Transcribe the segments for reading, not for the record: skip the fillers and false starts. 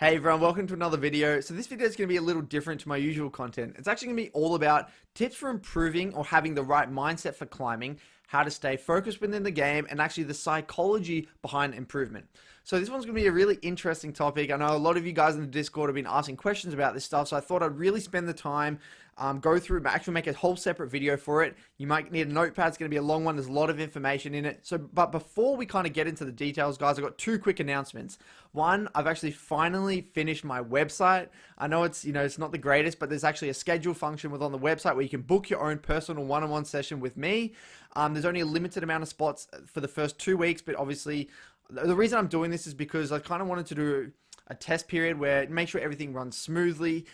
Hey everyone, welcome to another video. So this video is going to be a little different to my usual content. It's actually going to be all about tips for improving or having the right mindset for climbing, how to stay focused within the game, and actually the psychology behind improvement. So this one's going to be a really interesting topic. I know a lot of you guys in the Discord have been asking questions about this stuff, so I thought I'd really spend the time, go through, actually make a whole separate video for it. You might need a notepad. It's going to be a long one. There's a lot of information in it. But before we kind of get into the details, guys, I've got two quick announcements. One, I've actually finally finished my website. I know it's not the greatest, but there's actually a schedule function on the website where you can book your own personal one-on-one session with me. There's only a limited amount of spots for the first 2 weeks, but obviously the reason I'm doing this is because I kind of wanted to do a test period where make sure everything runs smoothly,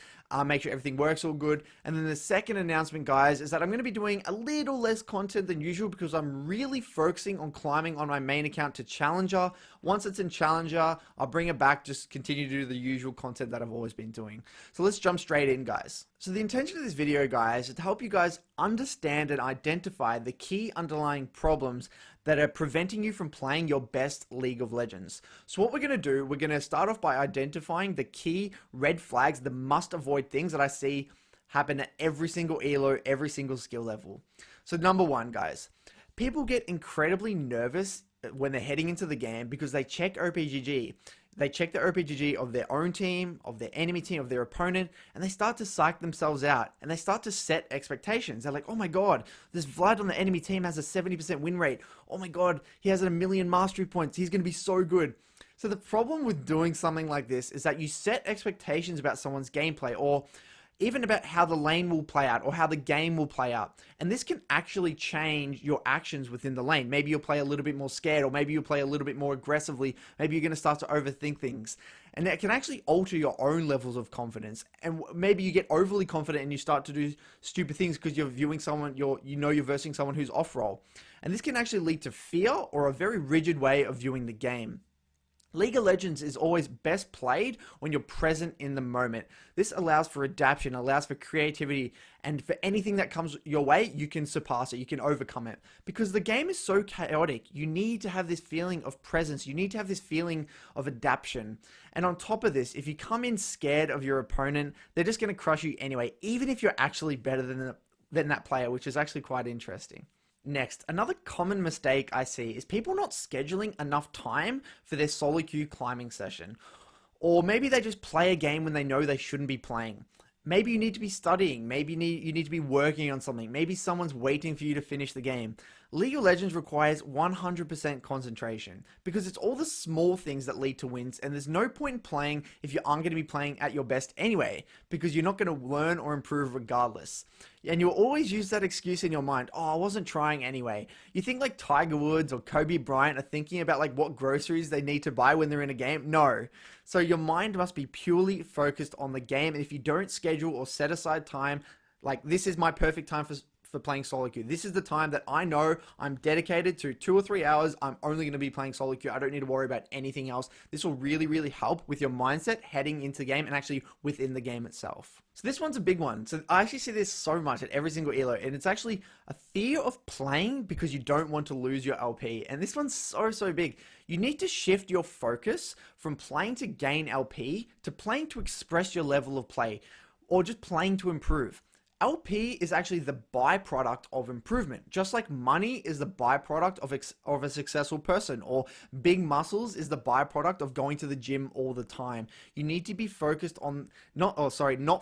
make sure everything works all good. And then the second announcement, guys, is that I'm going to be doing a little less content than usual because I'm really focusing on climbing on my main account to Challenger. Once it's in Challenger, I'll bring it back, just continue to do the usual content that I've always been doing. So let's jump straight in, guys. So the intention of this video, guys, is to help you guys understand and identify the key underlying problems that are preventing you from playing your best League of Legends. So what we're going to do, we're going to start off by identifying the key red flags, the must avoid things that I see happen at every single elo, every single skill level. So number one, guys, people get incredibly nervous when they're heading into the game because they check OPGG. They check the OPGG of their own team, of their enemy team, of their opponent, and they start to psych themselves out, and they start to set expectations. They're like, oh my god, this Vlad on the enemy team has a 70% win rate. Oh my god, he has 1,000,000 mastery points. He's going to be so good. So the problem with doing something like this is that you set expectations about someone's gameplay, or even about how the lane will play out or how the game will play out. And this can actually change your actions within the lane. Maybe you'll play a little bit more scared, or maybe you'll play a little bit more aggressively. Maybe you're going to start to overthink things. And it can actually alter your own levels of confidence. And maybe you get overly confident and you start to do stupid things because you're viewing someone, you're versing someone who's off role. And this can actually lead to fear or a very rigid way of viewing the game. League of Legends is always best played when you're present in the moment. This allows for adaptation, allows for creativity, and for anything that comes your way, you can surpass it, you can overcome it. Because the game is so chaotic, you need to have this feeling of presence, you need to have this feeling of adaptation. And on top of this, if you come in scared of your opponent, they're just going to crush you anyway, even if you're actually better than that player, which is actually quite interesting. Next, another common mistake I see is people not scheduling enough time for their solo queue climbing session. Or maybe they just play a game when they know they shouldn't be playing. Maybe you need to be studying, maybe you need to be working on something, maybe someone's waiting for you to finish the game. League of Legends requires 100% concentration because it's all the small things that lead to wins, and there's no point in playing if you aren't going to be playing at your best anyway, because you're not going to learn or improve regardless. And you'll always use that excuse in your mind, oh, I wasn't trying anyway. You think like Tiger Woods or Kobe Bryant are thinking about like what groceries they need to buy when they're in a game? No. So your mind must be purely focused on the game, and if you don't schedule or set aside time, like this is my perfect time for playing solo queue. This is the time that I know I'm dedicated to 2 or 3 hours. I'm only going to be playing solo queue. I don't need to worry about anything else. This will really, really help with your mindset heading into the game and actually within the game itself. So this one's a big one. So I actually see this so much at every single elo, and it's actually a fear of playing because you don't want to lose your LP. And this one's so big. You need to shift your focus from playing to gain LP to playing to express your level of play, or just playing to improve. LP is actually the byproduct of improvement, just like money is the byproduct of a successful person, or big muscles is the byproduct of going to the gym all the time. You need to be focused on, not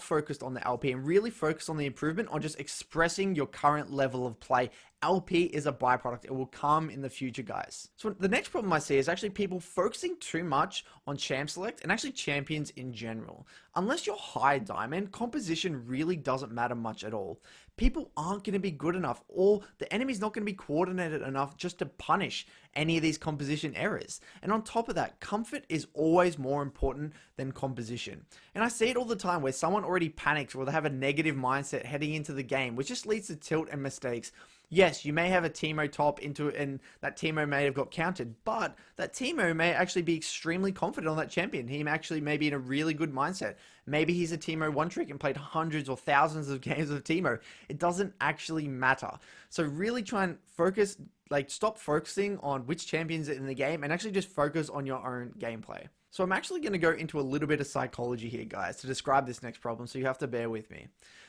focused on the LP, and really focused on the improvement, on just expressing your current level of play. LP is a byproduct. It will come in the future, guys. So the next problem I see is actually people focusing too much on champ select and actually champions in general. Unless you're high diamond, composition really doesn't matter much at all. People aren't going to be good enough, or the enemy's not going to be coordinated enough just to punish any of these composition errors. And on top of that, comfort is always more important than composition. And I see it all the time where someone already panics or they have a negative mindset heading into the game, which just leads to tilt and mistakes. Yes, you may have a Teemo top into it, and that Teemo may have got countered, but that Teemo may actually be extremely confident on that champion. He actually may be in a really good mindset. Maybe he's a Teemo one trick and played hundreds or thousands of games of Teemo. It doesn't actually matter. So really try and focus, like stop focusing on which champions are in the game and actually just focus on your own gameplay. So I'm actually going to go into a little bit of psychology here, guys, to describe this next problem, so you have to bear with me.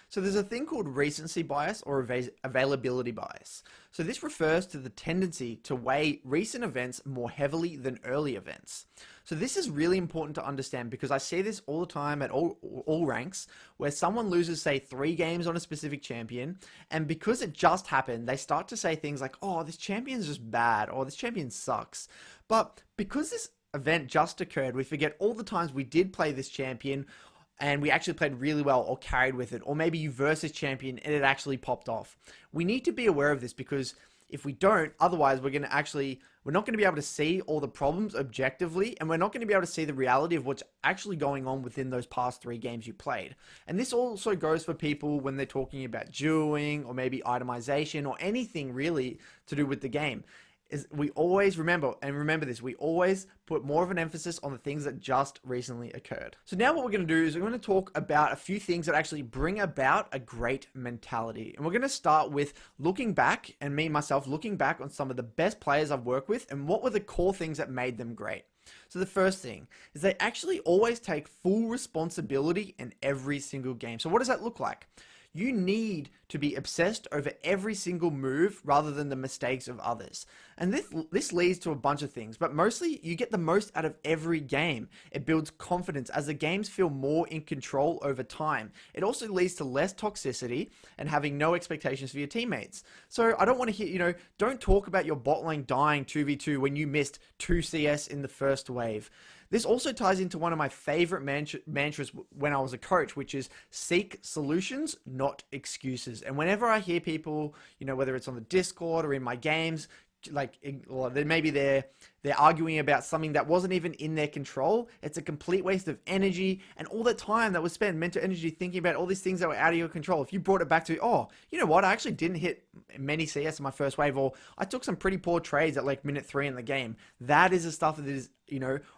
So there's a thing called recency bias or availability bias. So this refers to the tendency to weigh recent events more heavily than early events. So this is really important to understand because I see this all the time at all ranks where someone loses, say, 3 games on a specific champion, and because it just happened, they start to say things like, oh, this champion's just bad, or this champion sucks. But because this event just occurred, we forget all the times we did play this champion and we actually played really well or carried with it, or maybe you versus champion and it actually popped off. We need to be aware of this because if we don't, otherwise we're not going to be able to see all the problems objectively, and we're not going to be able to see the reality of what's actually going on within those past 3 games you played. And this also goes for people when they're talking about dueling or maybe itemization or anything really to do with the game. Is we always remember this, we always put more of an emphasis on the things that just recently occurred. So now what we're going to do is we're going to talk about a few things that actually bring about a great mentality. And we're going to start with looking back, and myself looking back on some of the best players I've worked with and what were the core things that made them great. So the first thing is they actually always take full responsibility in every single game. So what does that look like? You need to be obsessed over every single move rather than the mistakes of others. And this leads to a bunch of things, but mostly you get the most out of every game. It builds confidence as the games feel more in control over time. It also leads to less toxicity and having no expectations for your teammates. So I don't want to hear, don't talk about your bot lane dying 2v2 when you missed 2 CS in the first wave. This also ties into one of my favorite mantras when I was a coach, which is seek solutions, not excuses. And whenever I hear people, whether it's on the Discord or in my games, or maybe they're arguing about something that wasn't even in their control, it's a complete waste of energy and all that time that was spent, mental energy, thinking about all these things that were out of your control. If you brought it back to, oh, you know what, I actually didn't hit many CS in my first wave, or I took some pretty poor trades at like minute 3 in the game. That is the stuff that is,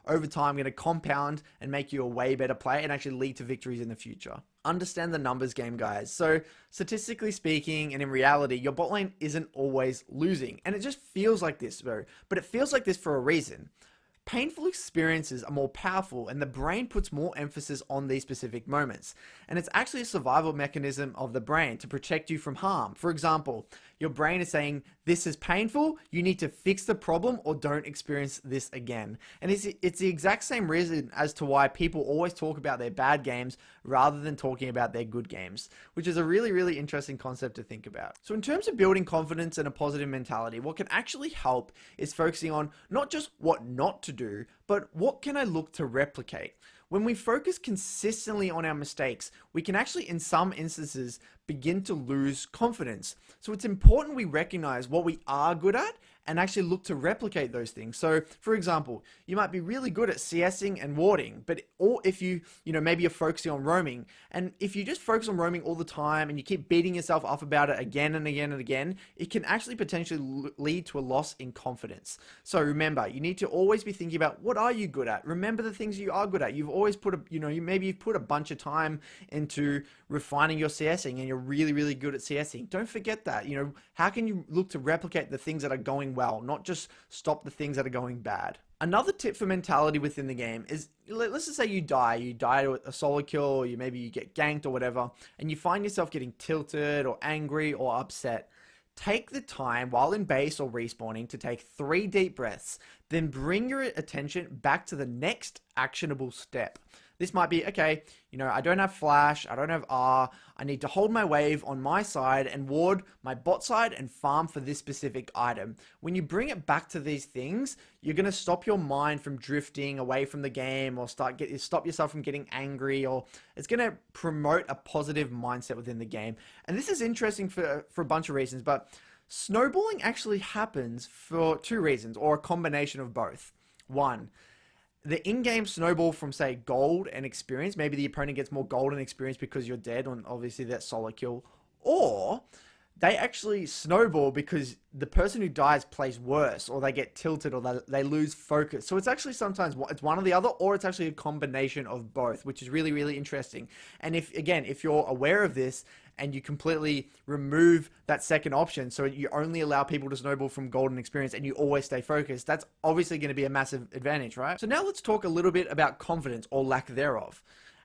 over time going to compound and make you a way better player and actually lead to victories in the future. Understand the numbers game, guys. So statistically speaking, and in reality, your bot lane isn't always losing. And it just feels like this, though. But it feels like this for a reason. Painful experiences are more powerful, and the brain puts more emphasis on these specific moments. And it's actually a survival mechanism of the brain to protect you from harm. For example, your brain is saying, this is painful, you need to fix the problem or don't experience this again. And it's the exact same reason as to why people always talk about their bad games rather than talking about their good games, which is a really, really interesting concept to think about. So in terms of building confidence and a positive mentality, what can actually help is focusing on not just what not to do, but what can I look to replicate? When we focus consistently on our mistakes, we can actually, in some instances, begin to lose confidence. So it's important we recognize what we are good at and actually look to replicate those things. So, for example, you might be really good at CSing and warding, or if maybe you're focusing on roaming, and if you just focus on roaming all the time and you keep beating yourself up about it again and again and again, it can actually potentially lead to a loss in confidence. So remember, you need to always be thinking about what are you good at? Remember the things you are good at. You've always put maybe you've put a bunch of time into refining your CSing and you're really, really good at CSing. Don't forget that. How can you look to replicate the things that are going well, not just stop the things that are going bad? Another tip for mentality within the game is, let's just say you die to a solo kill, or maybe you get ganked or whatever, and you find yourself getting tilted or angry or upset. Take the time while in base or respawning to take 3 deep breaths, then bring your attention back to the next actionable step. This might be, okay, I don't have flash, I don't have R, I need to hold my wave on my side and ward my bot side and farm for this specific item. When you bring it back to these things, you're going to stop your mind from drifting away from the game, or stop yourself from getting angry, or it's going to promote a positive mindset within the game. And this is interesting for a bunch of reasons, but snowballing actually happens for 2 reasons, or a combination of both. 1, the in-game snowball from, say, gold and experience. Maybe the opponent gets more gold and experience because you're dead on, obviously, that solo kill. Or they actually snowball because the person who dies plays worse, or they get tilted, or they lose focus. So it's actually sometimes it's one or the other, or it's actually a combination of both, which is really, really interesting. And if you're aware of this and you completely remove that second option, so you only allow people to snowball from golden experience and you always stay focused, that's obviously going to be a massive advantage, right? So now let's talk a little bit about confidence, or lack thereof.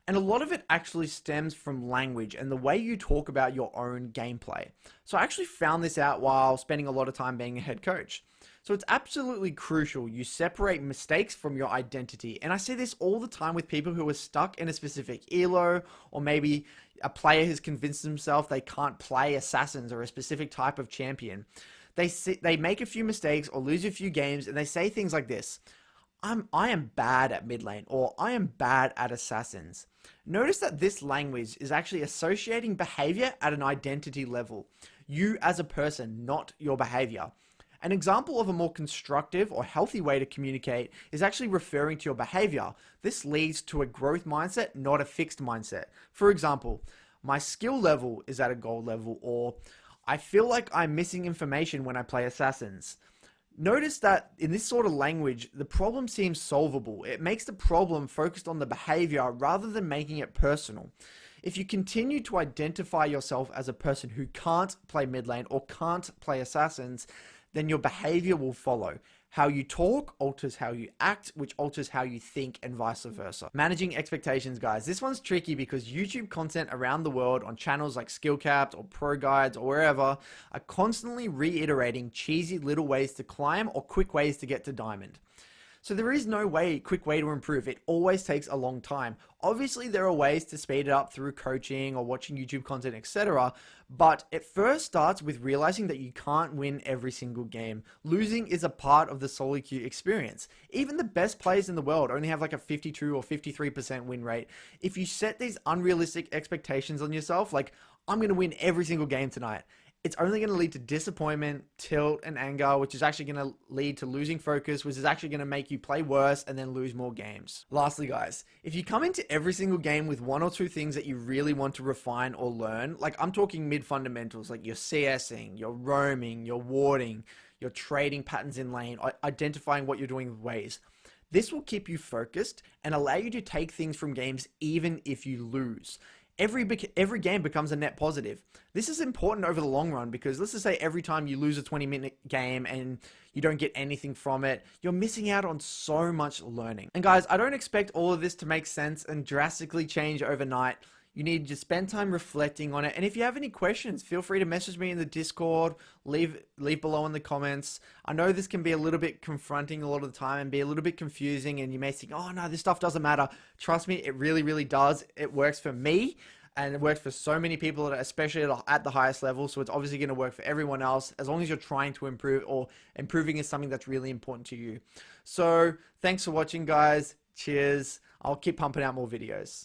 And a lot of it actually stems from language and the way you talk about your own gameplay. So I actually found this out while spending a lot of time being a head coach. So it's absolutely crucial you separate mistakes from your identity. And I see this all the time with people who are stuck in a specific elo, or maybe a player has convinced themselves they can't play assassins or a specific type of champion. They make a few mistakes or lose a few games, and they say things like this: I am bad at mid lane, or I am bad at assassins. Notice that this language is actually associating behavior at an identity level. You as a person, not your behavior. An example of a more constructive or healthy way to communicate is actually referring to your behavior. This leads to a growth mindset, not a fixed mindset. For example, my skill level is at a gold level, or I feel like I'm missing information when I play assassins. Notice that in this sort of language, the problem seems solvable. It makes the problem focused on the behavior rather than making it personal. If you continue to identify yourself as a person who can't play mid lane or can't play assassins, then your behavior will follow. How you talk alters how you act, which alters how you think, and vice versa. Managing expectations, guys. This one's tricky because YouTube content around the world on channels like Skillcapped or Pro Guides or wherever are constantly reiterating cheesy little ways to climb or quick ways to get to diamond. So there is no quick way to improve. It always takes a long time. Obviously, there are ways to speed it up through coaching or watching YouTube content, etc. But it first starts with realizing that you can't win every single game. Losing is a part of the solo queue experience. Even the best players in the world only have like a 52 or 53% win rate. If you set these unrealistic expectations on yourself, like, I'm going to win every single game tonight, it's only going to lead to disappointment, tilt, and anger, which is actually going to lead to losing focus, which is actually going to make you play worse and then lose more games. Lastly, guys, if you come into every single game with one or two things that you really want to refine or learn, like I'm talking mid fundamentals, like your CSing, your roaming, your warding, your trading patterns in lane, identifying what you're doing with ways, this will keep you focused and allow you to take things from games even if you lose. Every game becomes a net positive. This is important over the long run because let's just say every time you lose a 20-minute game and you don't get anything from it, you're missing out on so much learning. And guys, I don't expect all of this to make sense and drastically change overnight. You need to spend time reflecting on it. And if you have any questions, feel free to message me in the Discord, leave below in the comments. I know this can be a little bit confronting a lot of the time and be a little bit confusing, and you may think, oh no, this stuff doesn't matter. Trust me, it really, really does. It works for me, and it works for so many people, especially at the highest level. So it's obviously going to work for everyone else, as long as you're trying to improve, or improving is something that's really important to you. So thanks for watching, guys. Cheers. I'll keep pumping out more videos.